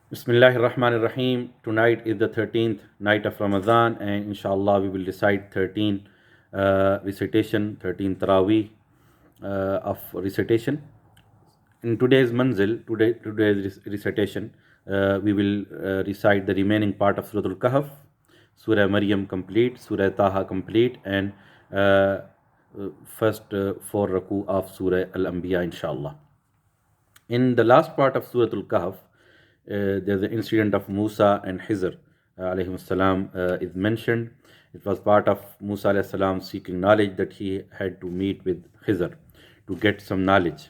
Bismillahir Rahmanir Rahim. Tonight is the 13th night of Ramadan, and inshallah we will recite 13 13 taraweeh of recitation. In today's manzil, today's recitation, we will recite the remaining part of Surah Al-Kahf, Surah Maryam complete, Surah Taha complete, and first four raku of Surah Al-Anbiya, inshallah. In the last part of Surah Al-Kahf, there's the incident of Musa and Hizr alayhim salam is mentioned. It was part of Musa alayhi salam seeking knowledge that he had to meet with Hizr to get some knowledge.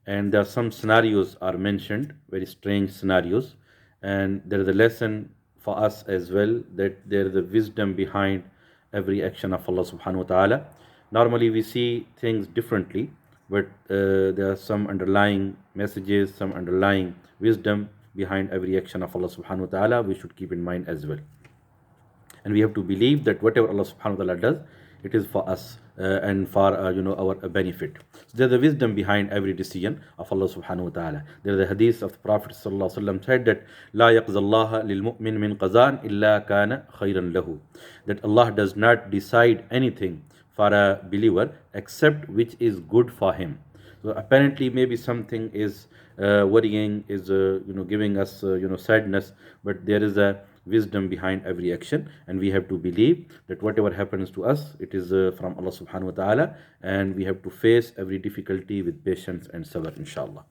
And there are some scenarios are mentioned, very strange scenarios. And there is a lesson for us as well, that there is a wisdom behind every action of Allah subhanahu wa ta'ala. Normally we see things differently, but there are some underlying messages, some underlying wisdom behind every action of Allah subhanahu wa ta'ala we should keep in mind as well. And we have to believe that whatever Allah subhanahu wa ta'ala does, it is for us and for our benefit. So there's a wisdom behind every decision of Allah subhanahu wa ta'ala. There's a hadith of the Prophet sallallahu alaihi wasallam said that لا يقضى الله للمؤمن من قضاء إلا كان خيرا له, that Allah does not decide anything for a believer except which is good for him. So apparently maybe something is worrying, is giving us sadness, but there is a wisdom behind every action, and we have to believe that whatever happens to us, it is from Allah subhanahu wa ta'ala, and we have to face every difficulty with patience and sabr, inshallah.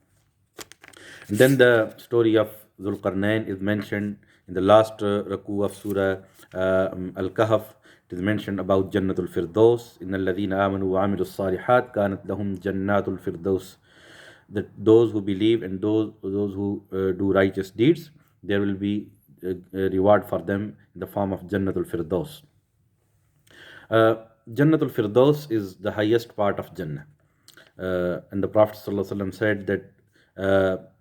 And then the story of Dhul Qarnayn is mentioned in the last raku of Surah Al-Kahf. It is mentioned about Jannatul Firdaus. Innal ladhina amanu wa amilus salihat kanat lahum Jannatul Firdaus. That those who believe and those who do righteous deeds, there will be a reward for them in the form of Jannatul Firdaus. Jannatul Firdaus is the highest part of Jannah. And the Prophet ﷺ said that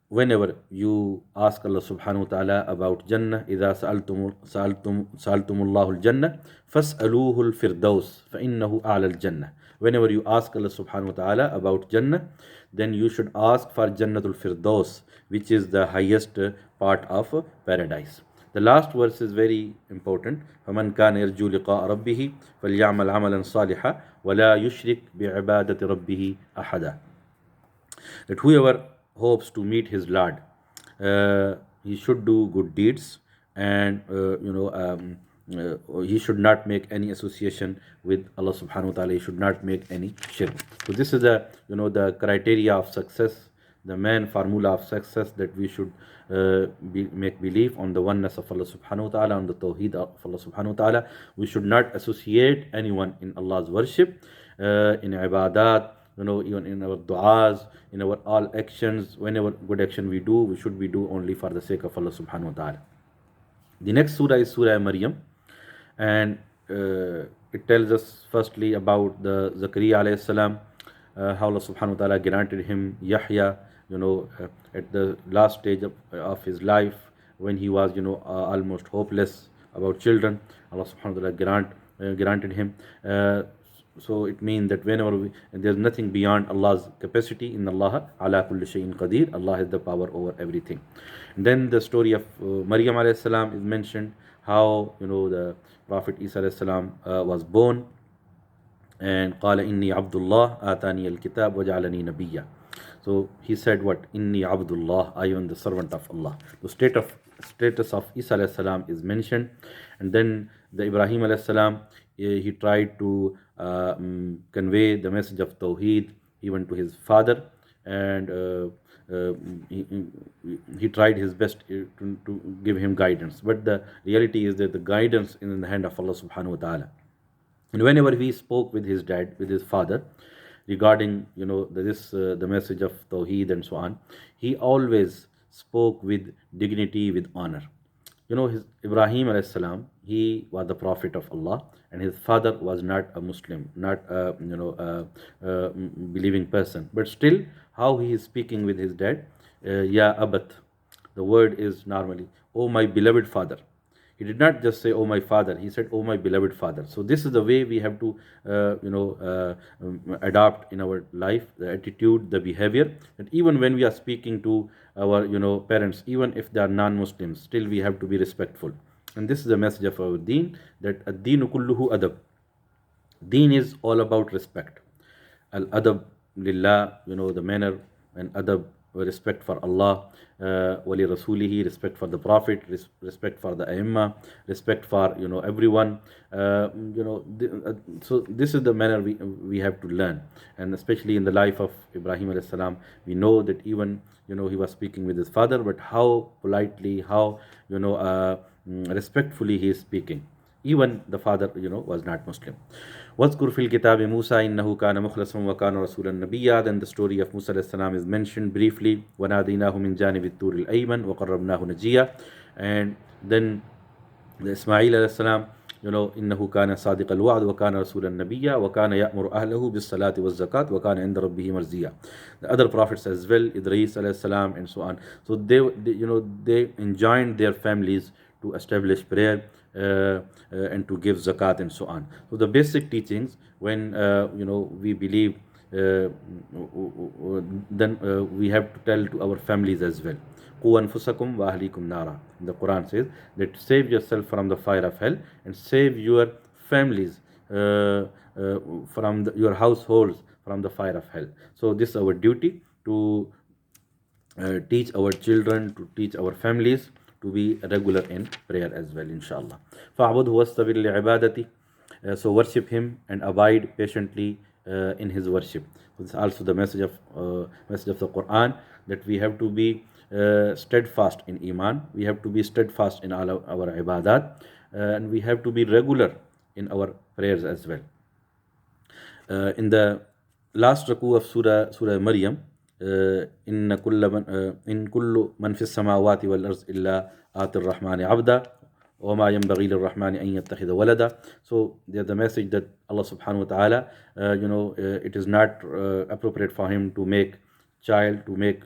whenever you ask Allah subhanahu wa ta'ala about Jannah, إِذَا سَأَلْتُمُ اللَّهُ الْجَنَّةِ فَاسْأَلُوهُ الْفِرْدَوْسِ فَإِنَّهُ أَعْلَى الْجَنَّةِ. Whenever you ask Allah subhanahu wa ta'ala about Jannah, then you should ask for Jannatul Firdaus, which is the highest part of paradise. The last verse is very important. فَمَنْ كَانَ يَرْجُو لِقَاءَ رَبِّهِ فَلْيَعْمَلْ عَمَلًا صَالِحًا وَلَا يُشْرِكْ بِعِبَادَةِ رَبِّهِ أَحَدًا. That whoever hopes to meet his Lord, he should do good deeds, and he should not make any association with Allah subhanahu wa ta'ala. He should not make any shirk. So this is the criteria of success, the main formula of success, that we should make belief on the oneness of Allah subhanahu wa ta'ala, on the tawheed of Allah subhanahu wa ta'ala. We should not associate anyone in Allah's worship, in ibadat, even in our du'as, in our all actions. Whenever good action we do, we should be do only for the sake of Allah subhanahu wa ta'ala. The next surah is Surah Maryam, and it tells us firstly about the Zakaria alayhi salam, how Allah subhanahu wa ta'ala granted him Yahya, at the last stage of his life, when he was almost hopeless about children. Allah subhanahu wa ta'ala granted him. So it means that whenever there's nothing beyond Allah's capacity. In Allah ala kulli shay'in qadir. Allah has the power over everything. And then the story of Maryam alayhi salam is mentioned, how the Prophet Isa alayhi salam was born, and قال إني عبد الله آتاني الكتاب وجعلني نبيا. So he said what? Inni Abdullah, I am the servant of Allah. The status of Isa alayhi salam is mentioned. And then the Ibrahim alayhi salam, he tried to convey the message of Tawheed even to his father, and he tried his best to give him guidance. But the reality is that the guidance is in the hand of Allah subhanahu wa ta'ala. And whenever he spoke with his dad, with his father, regarding the message of Tawheed and so on, he always spoke with dignity, with honor. His Ibrahim alayhi salam, he was the prophet of Allah, and his father was not a Muslim, not a believing person. But still, how he is speaking with his dad, Ya Abat. The word is normally, oh my beloved father. He did not just say, "Oh my father," he said, "Oh my beloved father." So this is the way we have to adopt in our life, the attitude, the behavior, that even when we are speaking to our parents, even if they are non-Muslims, still we have to be respectful. And this is the message of our deen, that ad-deenu kulluhu adab. Deen is all about respect. Al-adab lillah, the manner and adab, respect for Allah, wali rasulihi, respect for the Prophet, respect for the Aimma, respect for everyone. So this is the manner we have to learn, and especially in the life of Ibrahim alayhi salam, we know that even he was speaking with his father, but how politely, how respectfully he is speaking. Even the father was not Muslim. وَاذْكُرْ فِي الْكِتَابِ مُوسَى إِنَّهُ كَانَ مُخْلَصًا وَكَانَ رَسُولًا نَبِيًّا. Then the story of Musa alayhi salam is mentioned briefly. وَنَادَيْنَاهُ مِنْ جَانِبِ الطُّورِ الْأَيْمَنِ وَقَرَّبْنَاهُ نَجِيًّا. And then the Ismail alayhi salam, إِنَّهُ كَانَ صَادِقَ الْوَعْدِ وَكَانَ رَسُولًا نَبِيًّا وَكَانَ يَأْمُرُ أَهْلَهُ بِالصَّلَاةِ وَالزَّكَاةِ وَكَانَ عِنْدَ رَبِّهِ مَرْضِيًّا. The other prophets as well, Idris alayhi salam and so on. So they enjoined their families to establish prayer and to give zakat and so on. So the basic teachings, when we believe, then we have to tell to our families as well. قُوا أَنفُسَكُمْ وَأَهْلِيكُمْ نَارًا. The Quran says that save yourself from the fire of hell and save your families from your households from the fire of hell. So this is our duty, to teach our children, to teach our families to be regular in prayer as well, inshallah. فَعْبُدْهُ وَاسْتَبِرْ لِعِبَادَتِهِ. So worship him and abide patiently in his worship. So this is also the message of the Quran, that we have to be steadfast in Iman, we have to be steadfast in all our ibadat, and we have to be regular in our prayers as well. In the last raku of Surah Maryam, إن كل من في السماوات والأرض إلا آتي الرحمن عبدا وما ينبغي للرحمن أن يتخذ ولدا. So there's the message that Allah subhanahu wa ta'ala, it is not appropriate for him to make child, to make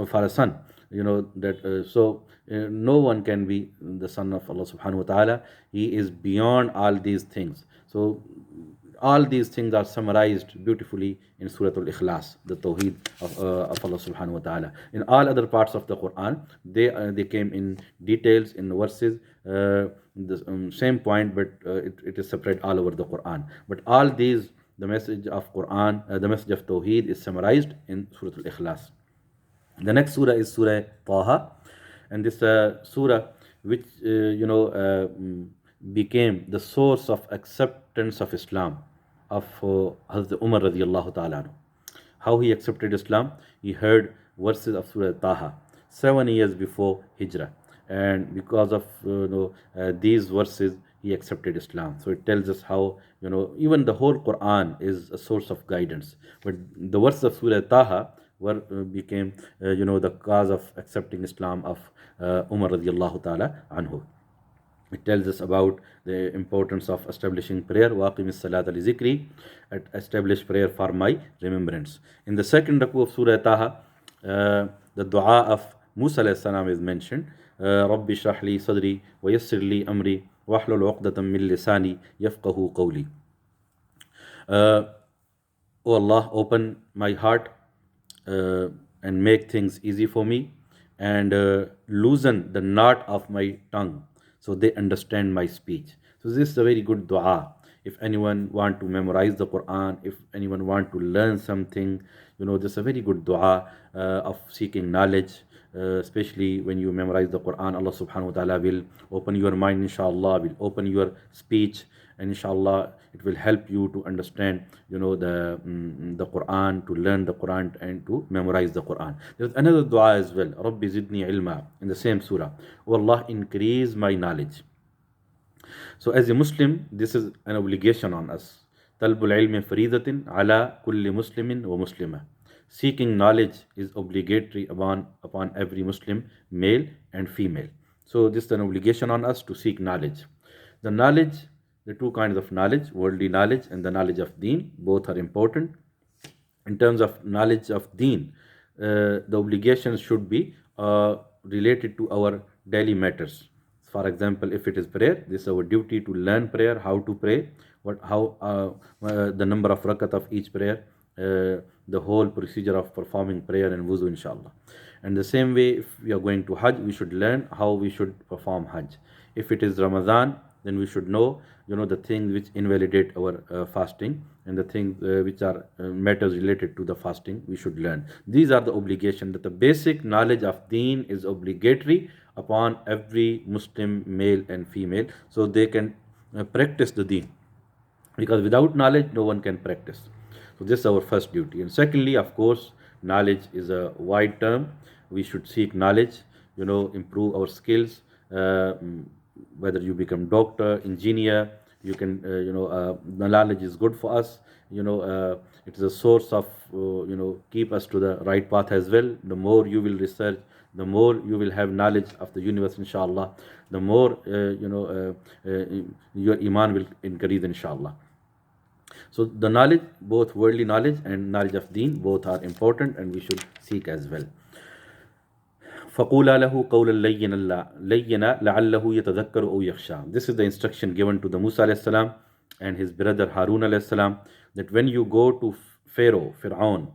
for a son, that so no one can be the son of Allah subhanahu wa ta'ala. He is beyond all these things. So all these things are summarized beautifully in Surah Al-Ikhlas, the Tawheed of Allah subhanahu wa ta'ala. In all other parts of the Quran, they came in details, in verses, the same point, but it is separate all over the Quran. But all these, the message of Quran, the message of Tawheed is summarized in Surah Al-Ikhlas. The next surah is Surah Taha, and this surah, which became the source of acceptance of Islam of Hazrat Umar radiallahu ta'ala anhu. How he accepted Islam? He heard verses of Surah Taha 7 years before Hijrah, and because of these verses he accepted Islam. So it tells us how even the whole Quran is a source of guidance, but the verses of Surah Taha became the cause of accepting Islam of Umar radiallahu ta'ala anhu. It tells us about the importance of establishing prayer. وَاقِمِ الصَّلَاةَ لِذِكْرِي. Establish prayer for my remembrance. In the second raku of Surah Taha, the dua of Musa alayhi salam is mentioned. رَبِّ اشْرَحْ لِي صَدْرِي وَيَسِّرْ لِي أَمْرِي وَاحْلُلْ عُقْدَةً مِّن لِسَانِي يَفْقَهُ قَوْلِي. O Allah, open my heart and make things easy for me, and loosen the knot of my tongue, so they understand my speech. So this is a very good dua. If anyone want to memorize the Quran, if anyone want to learn something, this is a very good dua of seeking knowledge. Especially when you memorize the Quran, Allah subhanahu wa ta'ala will open your mind, inshallah, will open your speech, and inshallah it will help you to understand the Quran, to learn the Quran, and to memorize the Quran. There's another dua as well, Rabbi zidni ilma, in the same surah. Oh Allah, increase my knowledge. So as a Muslim, this is an obligation on us. Talbul ilmi faridatin ala kulli muslimin wa muslima. Seeking knowledge is obligatory upon every Muslim, male and female. So this is an obligation on us to seek knowledge. The knowledge, the two kinds of knowledge, worldly knowledge and the knowledge of deen, both are important. In terms of knowledge of deen, the obligations should be related to our daily matters. For example, if it is prayer, this is our duty to learn prayer, how to pray, the number of rakat of each prayer, the whole procedure of performing prayer and wuzu, inshallah. And the same way, if we are going to Hajj, we should learn how we should perform Hajj. If it is Ramadan, then we should know, the things which invalidate our fasting, and the things which are matters related to the fasting, we should learn. These are the obligations, that the basic knowledge of deen is obligatory upon every Muslim, male and female, so they can practice the deen. Because without knowledge, no one can practice. So this is our first duty. And secondly, of course, knowledge is a wide term. We should seek knowledge, improve our skills, whether you become doctor, engineer, you can, the knowledge is good for us. It is a source of, keep us to the right path as well. The more you will research, the more you will have knowledge of the universe, inshallah. The more, your iman will increase, inshallah. So the knowledge, both worldly knowledge and knowledge of deen, both are important, and we should seek as well. فَقُولَا لَهُ قَوْلًا لَيِّنًا لَعَلَّهُ يَتَذَكَّرُ أَوْ يَخْشَى. This is the instruction given to the Musa alayhi salam and his brother Harun alayhi salam, that when you go to Fir'aun,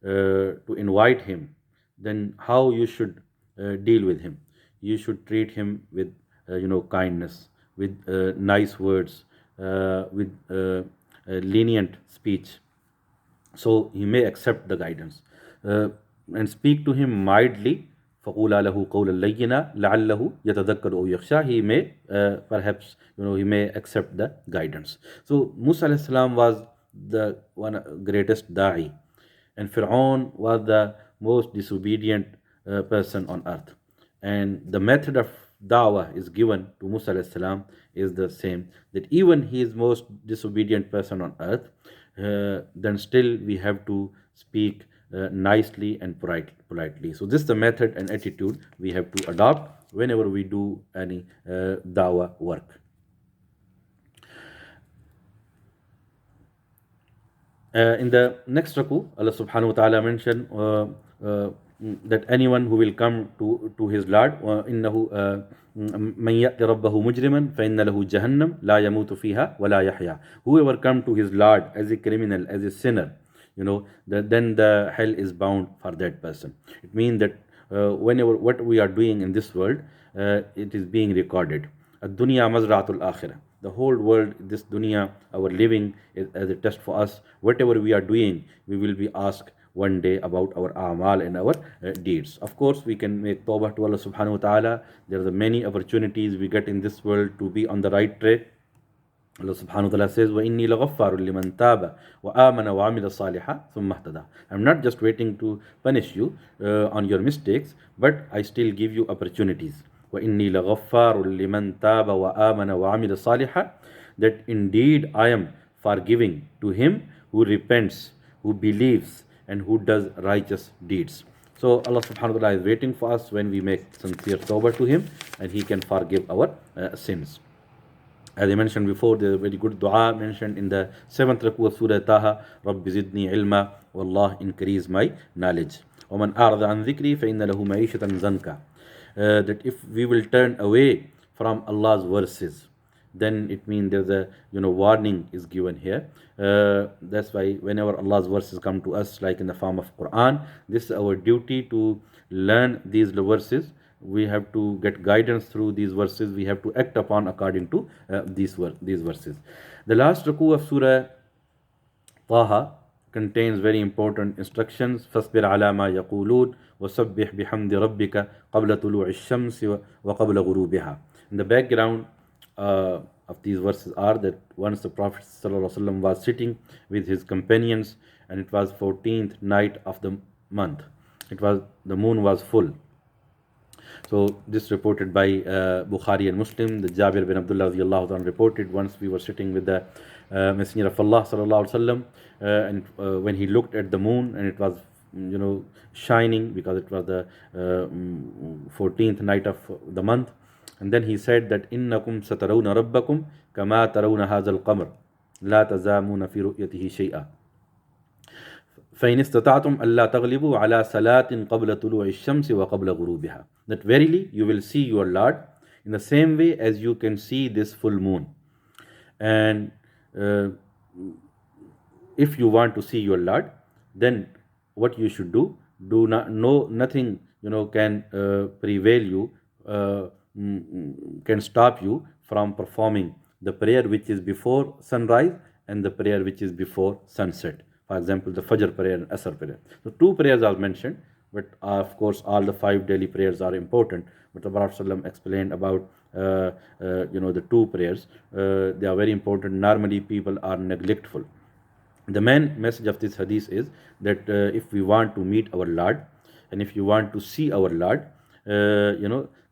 to invite him, then how you should deal with him. You should treat him with kindness, with nice words, with lenient speech, so he may accept the guidance, and speak to him mildly. فَقُولَا لَهُ قَوْلًا لَيِّنًا لَعَلَّهُ يَتَذَكَّرُ أَوْ يَخْشَى. He may perhaps he may accept the guidance. So Musa alayhi salam was the one greatest da'i, and Fir'aun was the most disobedient person on earth, and the method of da'wah is given to Musa alayhi salam is the same, that even he is most disobedient person on earth, then still we have to speak nicely and politely. So this is the method and attitude we have to adopt whenever we do any da'wah work. In the next raku, Allah subhanahu wa ta'ala mentioned that anyone who will come to his Lord, إِنَّهُ مَنْ يَأْتِ رَبَّهُ مُجْرِمًا فَإِنَّ لَهُ جَهَنَّمْ لَا يَمُوتُ فِيهَا وَلَا يَحْيَا. Whoever come to his Lord as a criminal, as a sinner, then the hell is bound for that person. It means that whenever what we are doing in this world, it is being recorded. Ad-dunya mazra'atul akhirah. The whole world, this dunya, our living is as a test for us. Whatever we are doing, we will be asked one day about our a'mal and our deeds. Of course, we can make tawbah to Allah subhanahu wa ta'ala. There are many opportunities we get in this world to be on the right track. Allah subhanahu wa ta'ala says, وَإِنِّي لَغَفَّارٌ لِمَنْ تَابَ وَآمَنَ وَعَمِلَ صَالِحًا ثُمَّ اهْتَدَى. I'm not just waiting to punish you on your mistakes, but I still give you opportunities. وَإِنِّي لَغَفَّارٌ لِمَنْ تَابَ وَآمَنَ وَعَمِلَ صَالِحًا. That indeed I am forgiving to him who repents, who believes, and who does righteous deeds. So Allah subhanahu wa ta'ala is waiting for us when we make sincere tawbah to him, and he can forgive our sins. As I mentioned before, there is a very good dua mentioned in the 7th raku of Surah Taha, رَبِّ زِدْنِي عِلْمًا وَاللَّهِ increase my knowledge. وَمَنْ أَعْرَضَ عَنْ ذِكْرِي فَإِنَّ لَهُ مَعِيشَةً زَنْكَ. That if we will turn away from Allah's verses, then it means there's a warning is given here. That's why whenever Allah's verses come to us, like in the form of Quran, this is our duty to learn these verses. We have to get guidance through these verses. We have to act upon according to these verses. The last raku of Surah Taha contains very important instructions. فَاصْبِرْ عَلَى مَا يَقُولُونَ وَسَبِّحْ بِحَمْدِ رَبِّكَ قَبْلَ طُلُوعِ الشَّمْسِ وَقَبْلَ غُرُوبِهَا. In the background of these verses are that once the Prophet ﷺ was sitting with his companions, and it was 14th night of the month. The moon was full. So this reported by Bukhari and Muslim. The Jabir bin Abdullah radiallahu anhu reported, once we were sitting with the Messenger of Allah sallallahu alaihi wasallam, and when he looked at the moon, and it was shining, because it was the 14th night of the month, and then he said that innakum satarawna rabbakum kama tarawna hadha al-qamar la tazamuna fi ru'yatihi shay'a فَإِنِ اسْتَطَعْتُمْ أَلَّا تَغْلِبُوا عَلَى صَلَاةٍ قَبْلَ طُلُوعِ الشَّمْسِ وَقَبْلَ غُرُوبِهَا. That verily you will see your Lord in the same way as you can see this full moon. And if you want to see your Lord, then what you should do not know nothing can prevail you, can stop you from performing the prayer which is before sunrise and the prayer which is before sunset. For example, the Fajr prayer and Asr prayer. So 2 prayers are mentioned, but of course all the 5 daily prayers are important. But the Prophet ﷺ explained about the 2 prayers. They are very important. Normally people are neglectful. The main message of this hadith is that if we want to meet our Lord and if you want to see our Lord,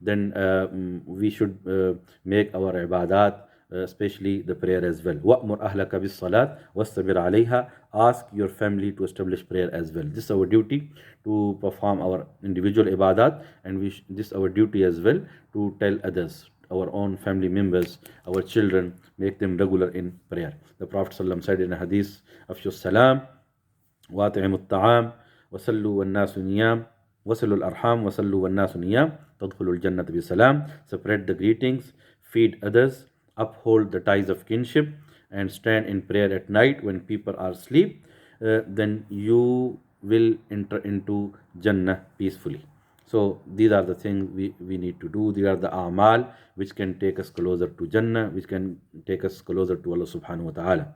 then we should make our ibadat, especially the prayer as well. وَأْمُرْ أَهْلَكَ بِالصَّلَاةِ وَاسْتَبِرْ عَلَيْهَا. Ask your family to establish prayer as well. This is our duty to perform our individual ibadat, and this is our duty as well to tell others, our own family members, our children, make them regular in prayer. The Prophet ﷺ said in a hadith, أَفْشُوا السَّلَامِ وَأَطْعِمُوا الطَّعَامِ وَصَلُّوا وَالنَّاسُ نِيَامٌ وَصِلُوا الْأَرْحَامِ وَصَلُّوا وَالنَّاسُ نِيَامٌ تَدْخُلُوا الْجَنَّةَ بِسَلَامٍ. Spread the greetings, feed others, uphold the ties of kinship, and stand in prayer at night when people are asleep, then you will enter into Jannah peacefully. So these are the things we need to do. These are the a'mal which can take us closer to Jannah, which can take us closer to Allah subhanahu wa ta'ala.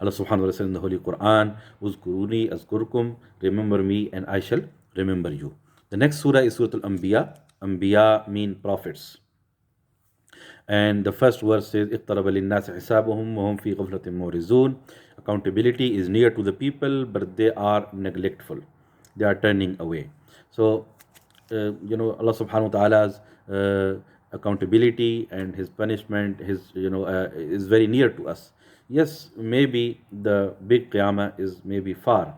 Allah subhanahu wa ta'ala says in the Holy Quran, Uzkuruni azkurkum, remember me and I shall remember you. The next surah is Surah Al-Anbiya. Anbiya mean prophets. And the first verse says, اقترب للناس حسابهم وهم في غفلة معرضون. Accountability is near to the people, but they are neglectful. They are turning away. So, Allah subhanahu wa ta'ala's accountability and His punishment, is very near to us. Yes, maybe the big qiyamah is maybe far,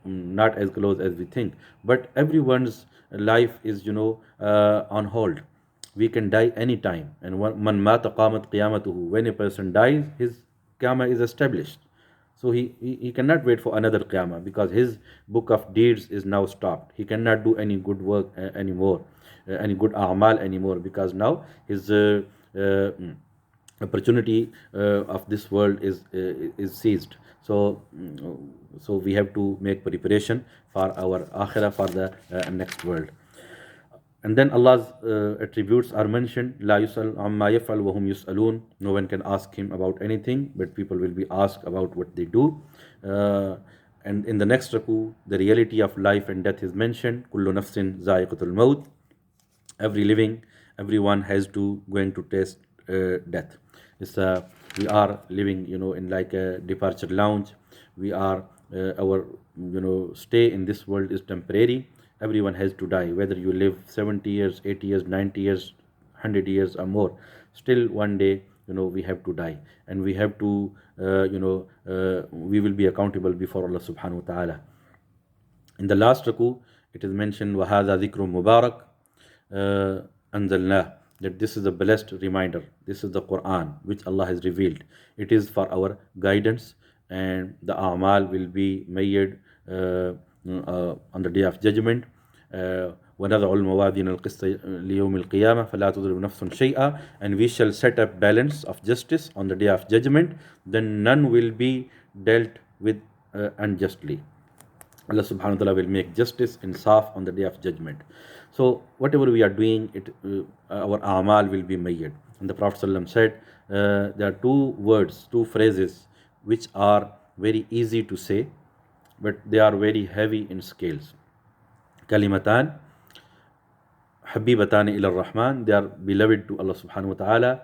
not as close as we think, but everyone's life is, on hold. We can die anytime. And man mata qamat qiyamatuhu. When a person dies, his qiyamah is established. So he cannot wait for another qiyamah because his book of deeds is now stopped. He cannot do any good work anymore, any good a'mal anymore, because now his opportunity of this world is seized. So we have to make preparation for our akhirah, for the next world. And then Allah's attributes are mentioned. La yusal amma yaf'al wa hum yus'alun. No one can ask him about anything, but people will be asked about what they do. And in the next raku, the reality of life and death is mentioned. Kullu nafsin za'iqatul maut. Every living, everyone has to going to taste death. We are living, in like a departure lounge. We are our stay in this world is temporary. Everyone has to die, whether you live 70 years, 80 years, 90 years, 100 years or more. Still one day, we have to die, and we have to, we will be accountable before Allah subhanahu wa ta'ala. In the last raku, it is mentioned, وَهَذَا ذِكْرٌ مُبَارَكٌ أَنزَلْنَاهُ, that this is a blessed reminder. This is the Quran which Allah has revealed. It is for our guidance, and the a'mal will be made on the day of judgment. وَنَضَعُ الْمَوَازِينَ الْقِسْطَ لِيَوْمِ الْقِيَامَةِ فَلَا تُظْلِمُ نَفْسٌ شَيْئًا. And we shall set up balance of justice on the day of judgment. Then none will be dealt with unjustly. Allah subhanahu wa ta'ala will make justice and insaf on the day of judgment. So whatever we are doing, our a'mal will be made. And the Prophet ﷺ said, there are 2 words, 2 phrases which are very easy to say, but they are very heavy in scales. Kalimatan habibatan ila ar-Rahman, they are beloved to Allah subhanahu wa ta'ala.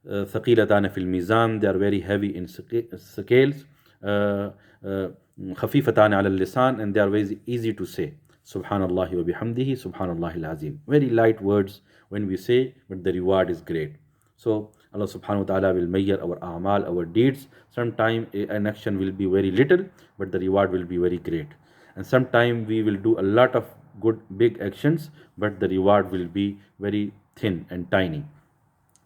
Thaqilatan fil mizan, they are very heavy in scales. Khafifatan ala al-lisan, and they are very easy to say. Subhanallah wa bihamdihi, Subhanallah al-Azim. Very light words when we say, but the reward is great. So Allah subhanahu wa ta'ala will measure our a'mal, our deeds. Sometimes an action will be very little, but the reward will be very great. And sometimes we will do a lot of good big actions, but the reward will be very thin and tiny.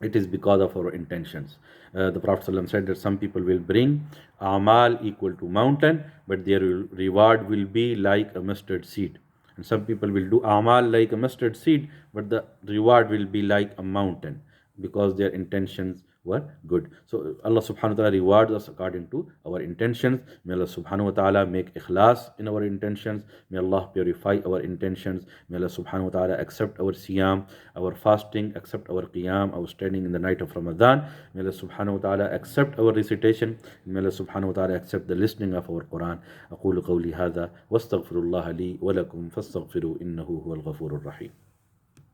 it is because of our intentions. The Prophet ﷺ said that some people will bring amal equal to mountain, but their reward will be like a mustard seed. And some people will do amal like a mustard seed, but the reward will be like a mountain, because their intentions were good. So Allah subhanahu wa ta'ala rewards us according to our intentions. May Allah subhanahu wa ta'ala make ikhlas in our intentions. May Allah purify our intentions. May Allah subhanahu wa ta'ala accept our siyam, our fasting, accept our qiyam, our standing in the night of Ramadan. May Allah subhanahu wa ta'ala accept our recitation. May Allah subhanahu wa ta'ala accept the listening of our Quran. أقول قولي هذا واستغفر الله لي ولكم فاستغفروا إنه هو الغفور الرحيم.